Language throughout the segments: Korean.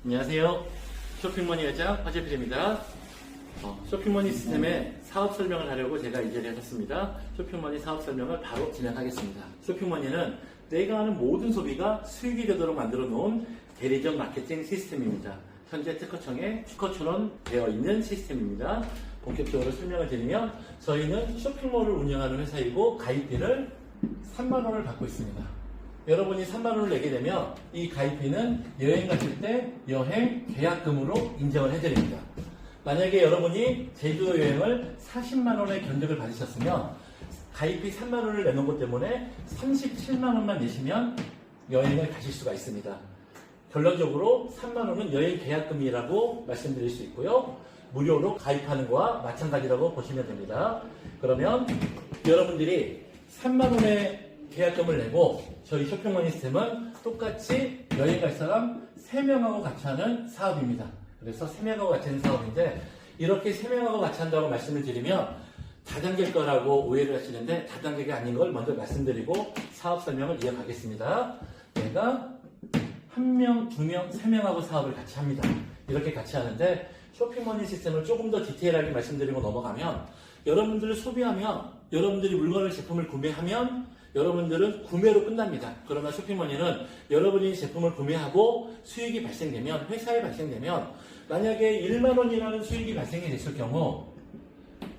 안녕하세요. 쇼핑머니 회장 허재필입니다. 쇼핑머니 시스템의 사업 설명을 하려고 제가 이 자리에 섰습니다. 쇼핑머니 사업 설명을 바로 진행하겠습니다. 쇼핑머니는 내가 하는 모든 소비가 수익이 되도록 만들어 놓은 대리점 마케팅 시스템입니다. 현재 특허청에 추천되어 있는 시스템입니다. 본격적으로 설명을 드리면 저희는 쇼핑몰을 운영하는 회사이고 가입비를 3만원을 받고 있습니다. 여러분이 3만원을 내게 되면 이 가입비는 여행 가실 때 여행 계약금으로 인정을 해드립니다. 만약에 여러분이 제주도 여행을 40만원의 견적을 받으셨으면 가입비 3만원을 내놓은 것 때문에 37만원만 내시면 여행을 가실 수가 있습니다. 결론적으로 3만원은 여행 계약금이라고 말씀드릴 수 있고요. 무료로 가입하는 거와 마찬가지라고 보시면 됩니다. 그러면 여러분들이 3만원의 계약금을 내고 저희 쇼핑머니 시스템은 똑같이 여행 갈 사람 3명하고 같이 하는 사업입니다. 그래서 3명하고 같이 하는 사업인데 이렇게 3명하고 같이 한다고 말씀을 드리면 다단계일 거라고 오해를 하시는데 다단계가 아닌 걸 먼저 말씀드리고 사업 설명을 이어가겠습니다. 내가 1명, 2명, 3명하고 사업을 같이 합니다. 이렇게 같이 하는데 쇼핑머니 시스템을 조금 더 디테일하게 말씀드리고 넘어가면 여러분들을 소비하면 여러분들이 물건을 제품을 구매하면 여러분들은 구매로 끝납니다. 그러나 쇼핑머니는 여러분이 제품을 구매하고 수익이 발생되면 회사에 발생되면 만약에 1만원이라는 수익이 발생이 됐을 경우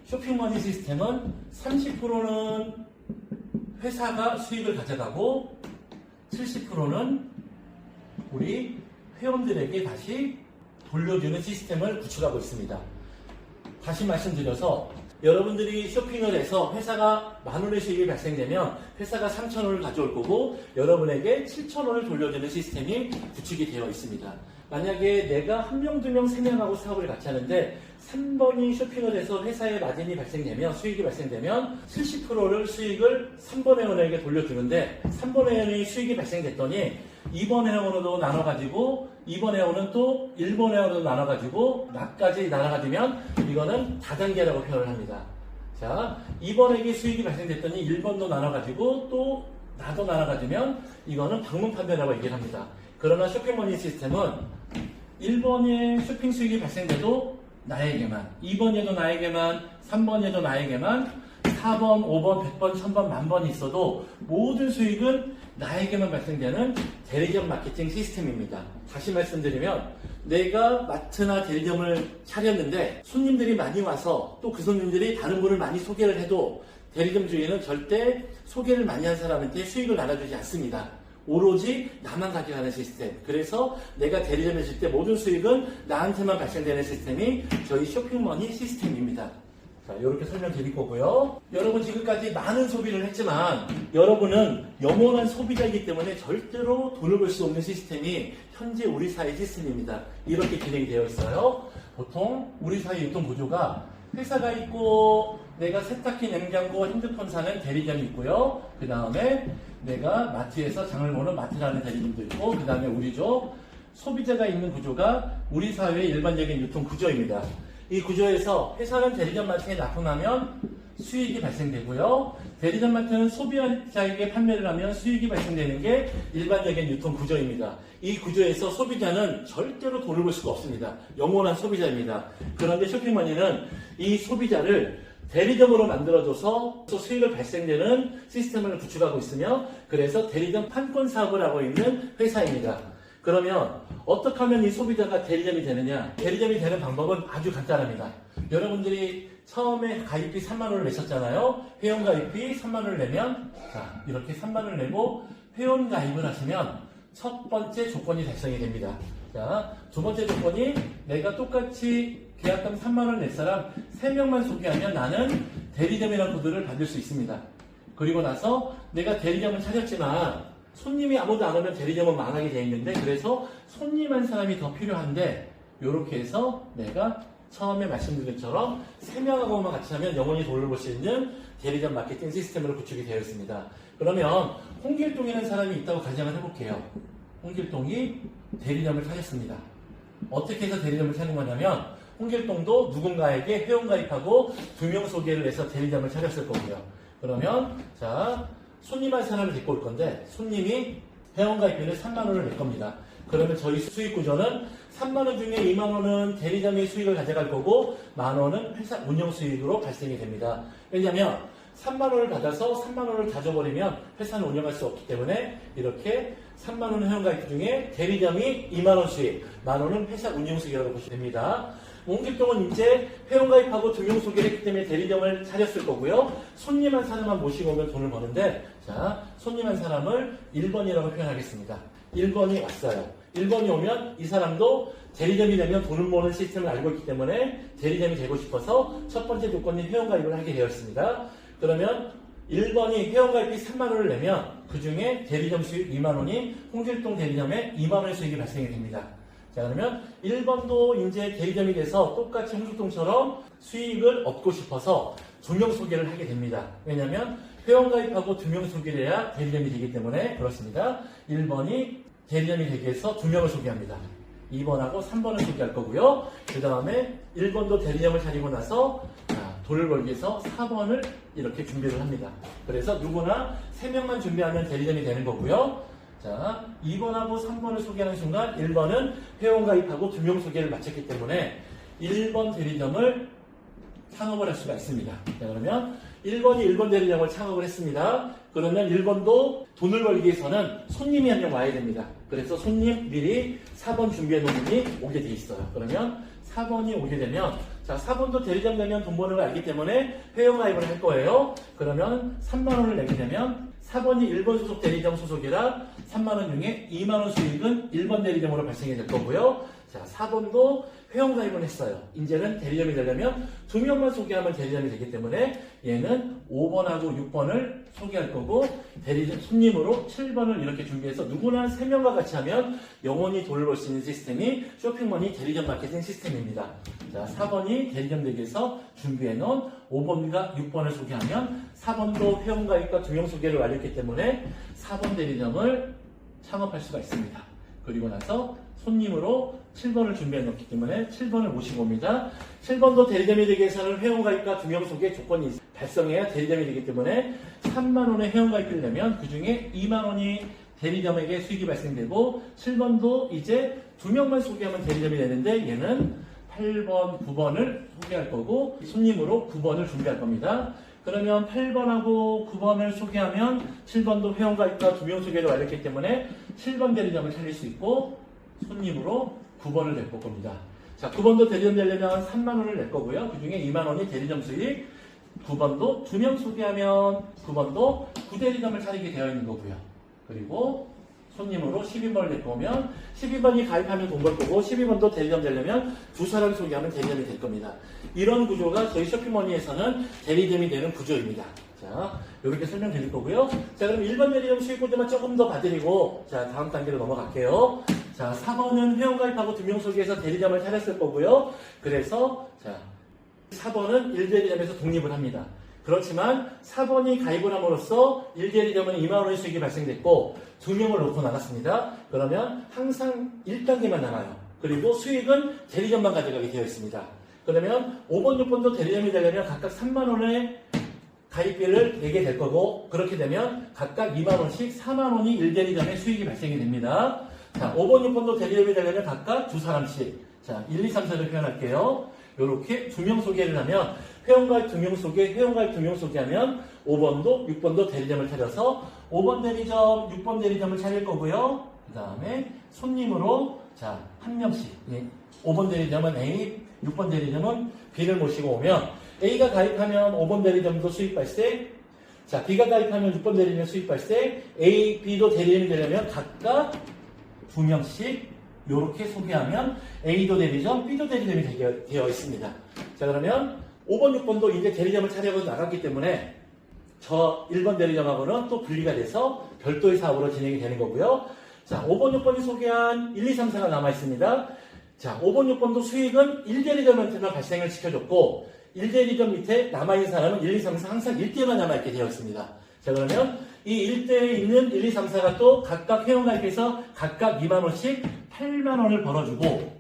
쇼핑머니 시스템은 30%는 회사가 수익을 가져가고 70%는 우리 회원들에게 다시 돌려주는 시스템을 구축하고 있습니다. 다시 말씀드려서 여러분들이 쇼핑을 해서 회사가 만원의 수익이 발생되면 회사가 3천원을 가져올 거고 여러분에게 7천원을 돌려주는 시스템이 구축이 되어 있습니다. 만약에 내가 1명, 2명, 3명하고 사업을 같이 하는데 3번이 쇼핑을 해서 회사에 마진이 발생되면 수익이 발생되면 70%를 수익을 3번 회원에게 돌려주는데 3번 회원이 수익이 발생됐더니 2번 회원으로 나눠가지고 2번 회원은 또 1번 회원으로 나눠가지고 나까지 나눠가지면 이거는 다단계라고 표현을 합니다. 자, 2번에게 수익이 발생됐더니 1번도 나눠가지고 또 나도 나눠가지면 이거는 방문 판매라고 얘기를 합니다. 그러나 쇼핑머니 시스템은 1번에 쇼핑 수익이 발생돼도 나에게만, 2번에도 나에게만, 3번에도 나에게만, 4번, 5번, 100번, 1000번, 만번이 있어도 모든 수익은 나에게만 발생되는 대리점 마케팅 시스템입니다. 다시 말씀드리면 내가 마트나 대리점을 차렸는데 손님들이 많이 와서 또 그 손님들이 다른 분을 많이 소개를 해도 대리점 주인은 절대 소개를 많이 한 사람한테 수익을 나눠주지 않습니다. 오로지 나만 가져가는 시스템. 그래서 내가 대리점에 있을 때 모든 수익은 나한테만 발생되는 시스템이 저희 쇼핑머니 시스템입니다. 자, 이렇게 설명드릴 거고요. 여러분 지금까지 많은 소비를 했지만 여러분은 영원한 소비자이기 때문에 절대로 돈을 벌 수 없는 시스템이 현재 우리 사회 시스템입니다. 이렇게 진행이 되어 있어요. 보통 우리 사회 유통구조가 회사가 있고 내가 세탁기, 냉장고, 핸드폰 사는 대리점이 있고요. 그 다음에 내가 마트에서 장을 보는 마트라는 대리점도 있고 그 다음에 우리죠. 소비자가 있는 구조가 우리 사회의 일반적인 유통 구조입니다. 이 구조에서 회사는 대리점 마트에 납품하면 수익이 발생되고요. 대리점 마트는 소비자에게 판매를 하면 수익이 발생되는 게 일반적인 유통 구조입니다. 이 구조에서 소비자는 절대로 돈을 벌 수가 없습니다. 영원한 소비자입니다. 그런데 쇼핑머니는 이 소비자를 대리점으로 만들어줘서 수익을 발생되는 시스템을 구축하고 있으며 그래서 대리점 판권 사업을 하고 있는 회사입니다. 그러면 어떻게 하면 이 소비자가 대리점이 되느냐? 대리점이 되는 방법은 아주 간단합니다. 여러분들이 처음에 가입비 3만원을 내셨잖아요. 회원 가입비 3만원을 내면 자 이렇게 3만원을 내고 회원 가입을 하시면 첫 번째 조건이 달성이 됩니다. 자, 두 번째 조건이 내가 똑같이 계약금 3만원 낼 사람 3명만 소개하면 나는 대리점이라는 코드를 받을 수 있습니다. 그리고 나서 내가 대리점을 차렸지만 손님이 아무도 안 오면 대리점은 망하게 되어 있는데 그래서 손님 한 사람이 더 필요한데 이렇게 해서 내가 처음에 말씀드린 것처럼 3명하고만 같이 하면 영원히 돈을 벌 수 있는 대리점 마케팅 시스템으로 구축이 되어 있습니다. 그러면 홍길동이라는 사람이 있다고 가정을 해볼게요. 홍길동이 대리점을 차렸습니다. 어떻게 해서 대리점을 차린 거냐면 홍길동도 누군가에게 회원가입하고 2명 소개를 해서 대리점을 차렸을 거고요. 그러면 자 손님 한 사람을 데리고 올 건데 손님이 회원가입비를 3만원을 낼 겁니다. 그러면 저희 수익 구조는 3만원 중에 2만원은 대리점의 수익을 가져갈 거고 만원은 회사 운영 수익으로 발생이 됩니다. 왜냐하면 3만원을 받아서 3만원을 다 줘버리면 회사는 운영할 수 없기 때문에 이렇게 3만원 회원가입비 중에 대리점이 2만원 수익, 만원은 회사 운영 수익이라고 보시면 됩니다. 옹길동은 이제 회원가입하고 2명 소개를 했기 때문에 대리점을 차렸을 거고요. 손님 한 사람만 모시고 오면 돈을 버는데, 자, 손님 한 사람을 1번이라고 표현하겠습니다. 1번이 왔어요. 1번이 오면 이 사람도 대리점이 되면 돈을 모으는 시스템을 알고 있기 때문에 대리점이 되고 싶어서 첫 번째 조건이 회원가입을 하게 되었습니다. 그러면 1번이 회원가입비 3만원을 내면 그 중에 대리점 수익 2만원이 홍길동 대리점에 2만원의 수익이 발생이 됩니다. 자, 그러면 1번도 이제 대리점이 돼서 똑같이 홍길동처럼 수익을 얻고 싶어서 2명 소개를 하게 됩니다. 왜냐하면 회원가입하고 2명 소개를 해야 대리점이 되기 때문에 그렇습니다. 1번이 대리점이 되기 위해서 2명을 소개합니다. 2번하고 3번을 소개할 거고요. 그 다음에 1번도 대리점을 차리고 나서 돈을 벌기 위해서 4번을 이렇게 준비를 합니다. 그래서 누구나 3명만 준비하면 대리점이 되는 거고요. 자, 2번하고 3번을 소개하는 순간 1번은 회원가입하고 2명 소개를 마쳤기 때문에 1번 대리점을 창업을 할 수가 있습니다. 자, 그러면 1번이 1번 대리점을 창업을 했습니다. 그러면 1번도 돈을 벌기 위해서는 손님이 한 명 와야 됩니다. 그래서 손님 미리 4번 준비해 놓은 분이 오게 돼 있어요. 그러면 4번이 오게 되면, 자, 4번도 대리점 되면 돈 버는 걸 알기 때문에 회원가입을 할 거예요. 그러면 3만원을 내게 되면 4번이 1번 소속 대리점 소속이라 3만원 중에 2만원 수익은 1번 대리점으로 발생이 될 거고요. 자, 4번도 회원가입을 했어요. 이제는 대리점이 되려면 2명만 소개하면 대리점이 되기 때문에 얘는 5번하고 6번을 소개할 거고 대리점 손님으로 7번을 이렇게 준비해서 누구나 3명과 같이 하면 영원히 돈을 벌 수 있는 시스템이 쇼핑머니 대리점 마케팅 시스템입니다. 자, 4번이 대리점 되기 위해서 준비해 놓은 5번과 6번을 소개하면 4번도 회원가입과 2명 소개를 완료했기 때문에 4번 대리점을 창업할 수가 있습니다. 그리고 나서 손님으로 7번을 준비해 놓기 때문에 7번을 모시고 옵니다. 7번도 대리점이 되기 위해서는 회원가입과 2명 소개 조건이 달성해야 대리점이 되기 때문에 3만원의 회원가입비를 내면 그 중에 2만원이 대리점에게 수익이 발생되고 7번도 이제 2명만 소개하면 대리점이 되는데 얘는 8번, 9번을 소개할 거고 손님으로 9번을 준비할 겁니다. 그러면 8번하고 9번을 소개하면 7번도 회원가입과 2명 소개를 완료했기 때문에 7번 대리점을 차릴 수 있고 손님으로 9번을 낼 겁니다. 자, 9번도 대리점 되려면 3만원을 낼 거고요. 그 중에 2만원이 대리점 수익, 9번도 2명 소개하면 9번도 9대리점을 차리게 되어 있는 거고요. 그리고 손님으로 12번을 낼 거면 12번이 가입하면 돈 벌 거고 12번도 대리점 되려면 2사람 소개하면 대리점이 될 겁니다. 이런 구조가 저희 쇼핑머니에서는 대리점이 되는 구조입니다. 자, 이렇게 설명드릴 거고요. 자, 그럼 1번 대리점 수익 구조만 조금 더 봐드리고 자, 다음 단계로 넘어갈게요. 자, 4번은 회원가입하고 2명 소개해서 대리점을 차렸을 거고요. 그래서 자, 4번은 1대리점에서 독립을 합니다. 그렇지만 4번이 가입을 함으로써 1대리점은 2만원의 수익이 발생됐고 2명을 놓고 나갔습니다. 그러면 항상 1단계만 나가요. 그리고 수익은 대리점만 가져가게 되어 있습니다. 그러면 5번, 6번도 대리점이 되려면 각각 3만원의 가입비를 내게 될 거고 그렇게 되면 각각 2만원씩 4만원이 1대리점에 수익이 발생이 됩니다. 자, 5번, 6번도 대리점이 되려면 각각 2사람씩 자, 1, 2, 3, 4를 표현할게요. 이렇게 2명 소개를 하면 회원가입 2명 소개, 회원가입 2명 소개하면 5번도 6번도 대리점을 차려서 5번 대리점, 6번 대리점을 차릴 거고요. 그 다음에 손님으로 자, 한 명씩 5번 대리점은 A, 6번 대리점은 B를 모시고 오면 A가 가입하면 5번 대리점도 수익 발생, 자, B가 가입하면 6번 대리점 수익 발생, A, B도 대리점이 되려면 각각 2명씩 이렇게 소개하면 A도 대리점, B도 대리점이 되어 있습니다. 자, 그러면 5번, 6번도 이제 대리점을 차려서 나갔기 때문에 저 1번 대리점하고는 또 분리가 돼서 별도의 사업으로 진행이 되는 거고요. 자, 5번, 6번이 소개한 1, 2, 3, 4가 남아 있습니다. 자, 5번, 6번도 수익은 1대리점한테만 발생을 시켜줬고 1대리점 밑에 남아있는 사람은 1, 2, 3, 4 항상 1대만 남아있게 되어 있습니다. 자, 그러면 이 1대에 있는 1, 2, 3, 4가 또 각각 회원가입해서 각각 2만원씩 8만원을 벌어주고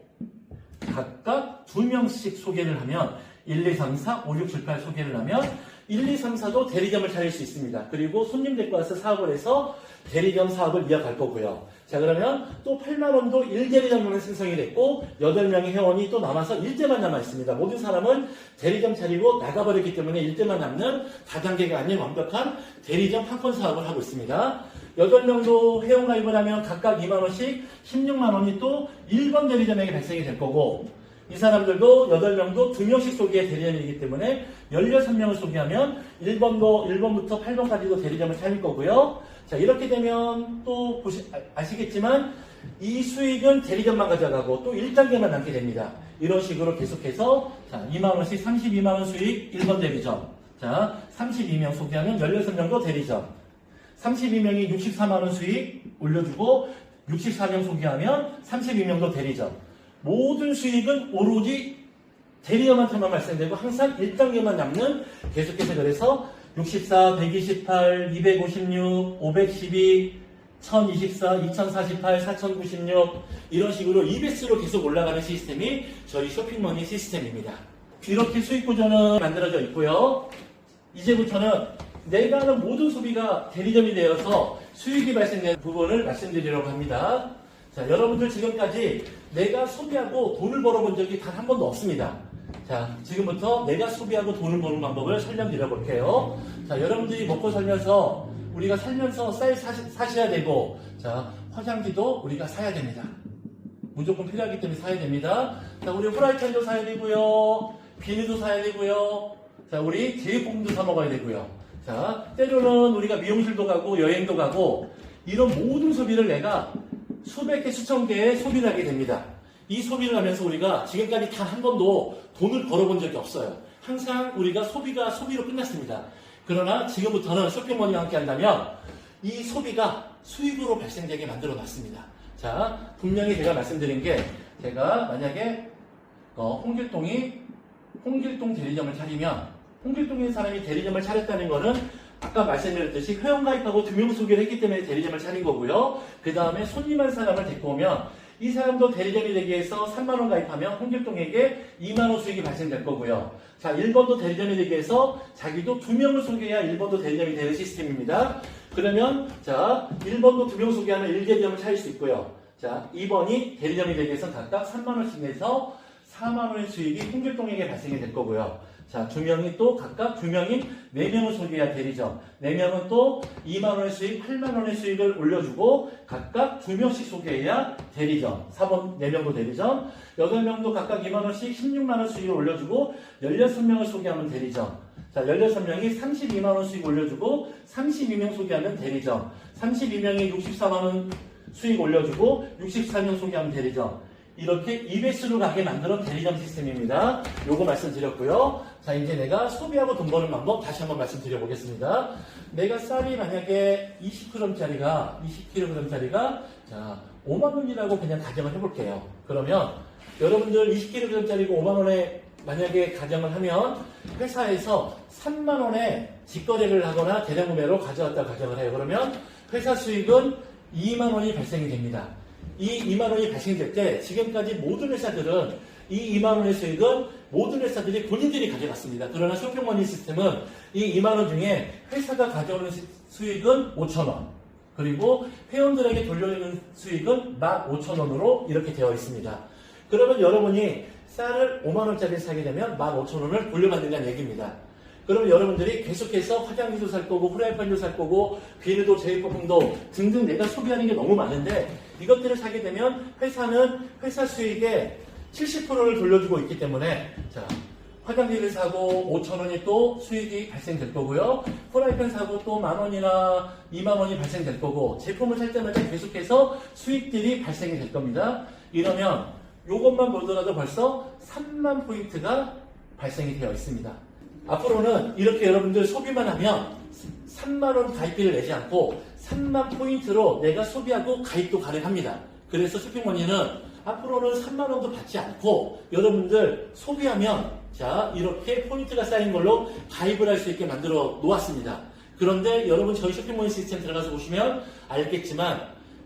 각각 2명씩 소개를 하면 1, 2, 3, 4, 5, 6, 7, 8 소개를 하면 1, 2, 3, 4도 대리점을 차릴 수 있습니다. 그리고 손님 데리고 와서 사업을 해서 대리점 사업을 이어갈 거고요. 자, 그러면 또 8만원도 1대리점만 생성이 됐고 8명의 회원이 또 남아서 1대만 남아있습니다. 모든 사람은 대리점 차리고 나가버렸기 때문에 1대만 남는 다단계가 아닌 완벽한 대리점 판권 사업을 하고 있습니다. 8명도 회원 가입을 하면 각각 2만원씩 16만원이 또 1번 대리점에게 발생이 될 거고 이 사람들도 8명도 2명씩 소개의 대리점이기 때문에 16명을 소개하면 1번부터 8번까지도 대리점을 차릴 거고요. 자, 이렇게 되면 또 아시겠지만 이 수익은 대리점만 가져가고 또 1단계만 남게 됩니다. 이런 식으로 계속해서 자, 2만원씩 32만원 수익 1번 대리점. 자, 32명 소개하면 16명도 대리점. 32명이 64만원 수익 올려주고 64명 소개하면 32명도 대리점. 모든 수익은 오로지 대리점한테만 발생되고 항상 1단계만 남는 계속해서 그래서 64, 128, 256, 512, 1024, 2048, 4096 이런 식으로 EBS로 계속 올라가는 시스템이 저희 쇼핑머니 시스템입니다. 이렇게 수익 구조는 만들어져 있고요. 이제부터는 내가 하는 모든 소비가 대리점이 되어서 수익이 발생되는 부분을 말씀드리려고 합니다. 자, 여러분들 지금까지 내가 소비하고 돈을 벌어본 적이 단 한 번도 없습니다. 자, 지금부터 내가 소비하고 돈을 버는 방법을 설명드려 볼게요. 자, 여러분들이 먹고 살면서 우리가 살면서 쌀 사셔야 되고, 자, 화장지도 우리가 사야 됩니다. 무조건 필요하기 때문에 사야 됩니다. 자, 우리 후라이팬도 사야 되고요. 비누도 사야 되고요. 자, 우리 제육볶음도 사 먹어야 되고요. 자, 때로는 우리가 미용실도 가고 여행도 가고 이런 모든 소비를 내가 수백 개, 수천 개의 소비를 하게 됩니다. 이 소비를 하면서 우리가 지금까지 단 한 번도 돈을 벌어본 적이 없어요. 항상 우리가 소비가 소비로 끝났습니다. 그러나 지금부터는 쇼핑머니와 함께 한다면 이 소비가 수익으로 발생되게 만들어 놨습니다. 자, 분명히 제가 말씀드린 게 제가 만약에 홍길동 대리점을 차리면 홍길동에 있는 사람이 대리점을 차렸다는 거는 아까 말씀드렸듯이 회원가입하고 2명 소개를 했기 때문에 대리점을 차린 거고요. 그 다음에 손님 한 사람을 데리고 오면 이 사람도 대리점이 되기 위해서 3만원 가입하면 홍길동에게 2만원 수익이 발생될 거고요. 자, 1번도 대리점이 되기 위해서 자기도 2명을 소개해야 1번도 대리점이 되는 시스템입니다. 그러면 자, 1번도 2명 소개하면 1대리점을 차릴 수 있고요. 자, 2번이 대리점이 되기 위해서 각각 3만원씩 내서 4만원의 수익이 홍길동에게 발생이 될 거고요. 자, 2명이 또 각각 2명인 4명을 소개해야 대리점. 4명은 또 2만원의 수익, 8만원의 수익을 올려주고 각각 2명씩 소개해야 대리점. 4번 4명도 대리점. 8명도 각각 2만원씩 16만원 수익을 올려주고 16명을 소개하면 대리점. 자, 16명이 32만원 수익 올려주고 32명 소개하면 대리점. 32명이 64만원 수익 올려주고 64명 소개하면 대리점. 이렇게 EBS로 가게 만드는 대리점 시스템입니다. 요거 말씀드렸고요. 자, 이제 내가 소비하고 돈 버는 방법 다시 한번 말씀드려 보겠습니다. 내가 쌀이 만약에 20kg짜리가 자, 5만원이라고 그냥 가정을 해볼게요. 그러면 여러분들 20kg짜리고 5만원에 만약에 가정을 하면 회사에서 3만원에 직거래를 하거나 대량 구매로 가져왔다 가정을 해요. 그러면 회사 수익은 2만원이 발생이 됩니다. 이 2만원이 발생될 때 지금까지 모든 회사들은 이 2만원의 수익은 모든 회사들이 본인들이 가져갔습니다. 그러나 쇼핑머니 시스템은 이 2만원 중에 회사가 가져오는 수익은 5천원 그리고 회원들에게 돌려주는 수익은 15,000원으로 이렇게 되어 있습니다. 그러면 여러분이 쌀을 5만원짜리 사게 되면 15,000원을 돌려받는다는 얘기입니다. 그러면 여러분들이 계속해서 화장지도 살 거고 후라이팬도 살 거고 비누도 제육볶음도 등등 내가 소비하는 게 너무 많은데 이것들을 사게 되면 회사는 회사 수익의 70%를 돌려주고 있기 때문에 자, 화장지를 사고 5,000원이 또 수익이 발생될 거고요. 후라이팬 사고 또 10,000원이나 20,000원이 발생될 거고 제품을 살 때마다 계속해서 수익들이 발생이 될 겁니다. 이러면 이것만 보더라도 벌써 3만 포인트가 발생이 되어 있습니다. 앞으로는 이렇게 여러분들 소비만 하면 3만원 가입비를 내지 않고 3만 포인트로 내가 소비하고 가입도 가능합니다. 그래서 쇼핑머니는 앞으로는 3만원도 받지 않고 여러분들 소비하면 자 이렇게 포인트가 쌓인 걸로 가입을 할 수 있게 만들어 놓았습니다. 그런데 여러분 저희 쇼핑머니 시스템 들어가서 보시면 알겠지만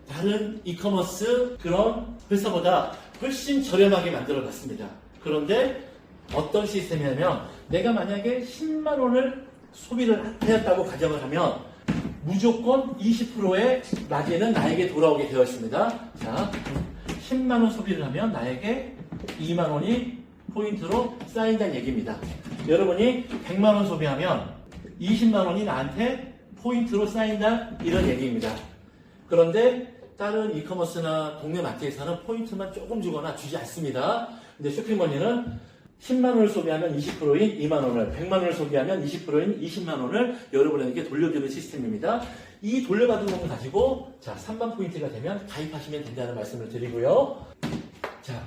다른 이커머스 그런 회사보다 훨씬 저렴하게 만들어 놨습니다. 그런데 어떤 시스템이냐면 내가 만약에 10만원을 소비를 하였다고 가정을 하면 무조건 20%의 낮에는 나에게 돌아오게 되어 있습니다. 자, 10만원 소비를 하면 나에게 2만원이 포인트로 쌓인다는 얘기입니다. 여러분이 100만원 소비하면 20만원이 나한테 포인트로 쌓인다, 이런 얘기입니다. 그런데 다른 이커머스나 동네 마트에서는 포인트만 조금 주거나 주지 않습니다. 근데 쇼핑머니는 10만원을 소비하면 20%인 2만원을, 100만원을 소비하면 20%인 20만원을 여러분에게 돌려주는 시스템입니다. 이 돌려받은 돈 가지고, 자, 3만 포인트가 되면 가입하시면 된다는 말씀을 드리고요. 자,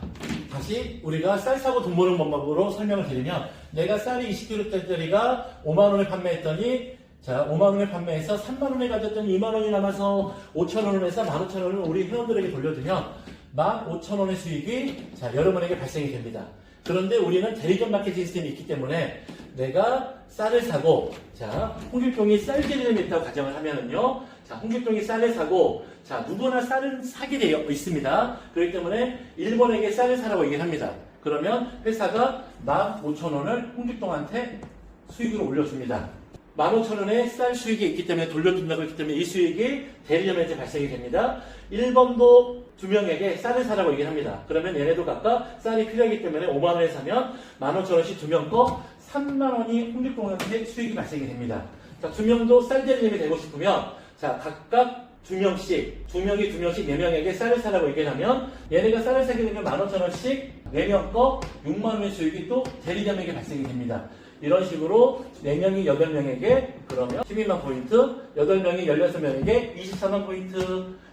다시 우리가 쌀 사고 돈 버는 방법으로 설명을 드리면, 내가 쌀이 20kg짜리가 5만원에 판매했더니, 자, 5만원에 판매해서 3만원에 가졌더니 2만원이 남아서 5천원을 해서 15,000원을 우리 회원들에게 돌려주면 15,000원의 수익이, 자, 여러분에게 발생이 됩니다. 그런데 우리는 대리점 마켓 시스템이 있기 때문에 내가 쌀을 사고, 자, 홍길동이 쌀 대리점이 있다고 가정을 하면은요, 자, 홍길동이 쌀을 사고, 자, 누구나 쌀을 사게 되어 있습니다. 그렇기 때문에 일본에게 쌀을 사라고 얘기를 합니다. 그러면 회사가 15,000원을 홍길동한테 수익으로 올려줍니다. 15,000원의 쌀 수익이 있기 때문에 돌려준다고 했기 때문에 이 수익이 대리점에서 발생이 됩니다. 1번도 2명에게 쌀을 사라고 얘기를 합니다. 그러면 얘네도 각각 쌀이 필요하기 때문에 5만원에 사면 15,000원씩 2명 거 3만원이 홍길동한테 수익이 발생이 됩니다. 자, 2명도 쌀 대리점이 되고 싶으면, 자, 각각 2명씩, 2명이 2명씩 4명에게 쌀을 사라고 얘기를 하면, 얘네가 쌀을 사게 되면 15,000원씩 4명 거 6만원의 수익이 또 대리점에게 발생이 됩니다. 이런 식으로 4명이 8명에게 그러면 12만 포인트, 8명이 16명에게 24만 포인트,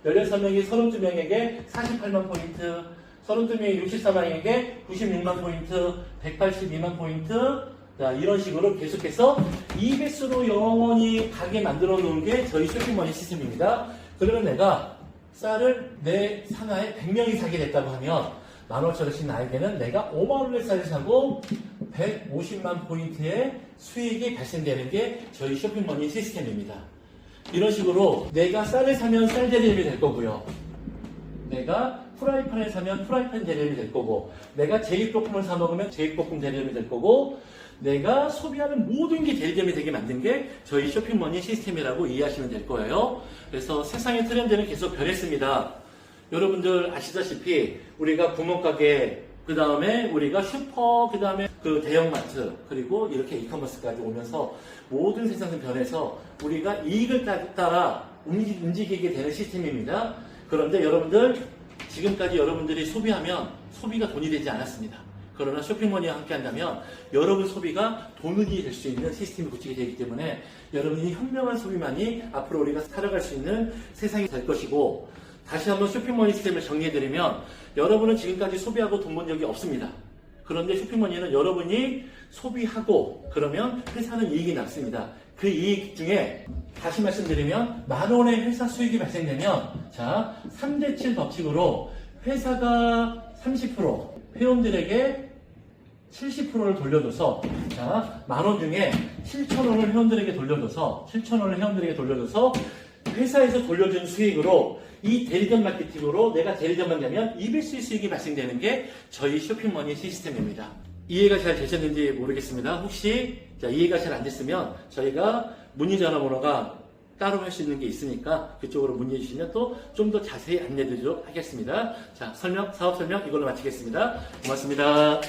16명이 32명에게 48만 포인트, 32명이 64명에게 96만 포인트, 182만 포인트, 자, 이런 식으로 계속해서 2배수로 영원히 가게 만들어 놓은 게 저희 쇼핑머니 시스템입니다. 그러면 내가 쌀을 내 상하에 100명이 사게 됐다고 하면 15,000원씩 나에게는 내가 5만원의 쌀을 사고 150만 포인트의 수익이 발생되는 게 저희 쇼핑머니 시스템입니다. 이런 식으로 내가 쌀을 사면 쌀 대리점이 될 거고요. 내가 프라이팬을 사면 프라이팬 대리점이 될 거고, 내가 제육볶음을 사 먹으면 제육볶음 대리점이 될 거고, 내가 소비하는 모든 게 대리점이 되게 만든 게 저희 쇼핑머니 시스템이라고 이해하시면 될 거예요. 그래서 세상의 트렌드는 계속 변했습니다. 여러분들 아시다시피 우리가 구멍가게, 그 다음에 우리가 슈퍼, 그 다음에 그 대형마트, 그리고 이렇게 이커머스까지 오면서 모든 세상은 변해서 우리가 이익을 따라 움직이게 되는 시스템입니다. 그런데 여러분들, 지금까지 여러분들이 소비하면 소비가 돈이 되지 않았습니다. 그러나 쇼핑머니와 함께 한다면 여러분 소비가 돈이 될 수 있는 시스템이 구축이 되기 때문에 여러분이 현명한 소비만이 앞으로 우리가 살아갈 수 있는 세상이 될 것이고, 다시 한번 쇼핑머니 시스템을 정리해드리면, 여러분은 지금까지 소비하고 돈 번 적이 없습니다. 그런데 쇼핑머니는 여러분이 소비하고 그러면 회사는 이익이 남습니다. 그 이익 중에 다시 말씀드리면 10,000원의 회사 수익이 발생되면, 자, 3대7 법칙으로 회사가 30%, 회원들에게 70%를 돌려줘서, 자, 10,000원 중에 7,000원을 회원들에게 돌려줘서, 7,000원을 회원들에게 돌려줘서 회사에서 돌려준 수익으로 이 대리점 마케팅으로 내가 대리점만 가면 2배수의 수익이 발생되는 게 저희 쇼핑머니 시스템입니다. 이해가 잘 되셨는지 모르겠습니다. 혹시 이해가 잘 안 됐으면 저희가 문의 전화번호가 따로 할 수 있는 게 있으니까 그쪽으로 문의해 주시면 또 좀 더 자세히 안내해 드리도록 하겠습니다. 자, 사업 설명 이걸로 마치겠습니다. 고맙습니다.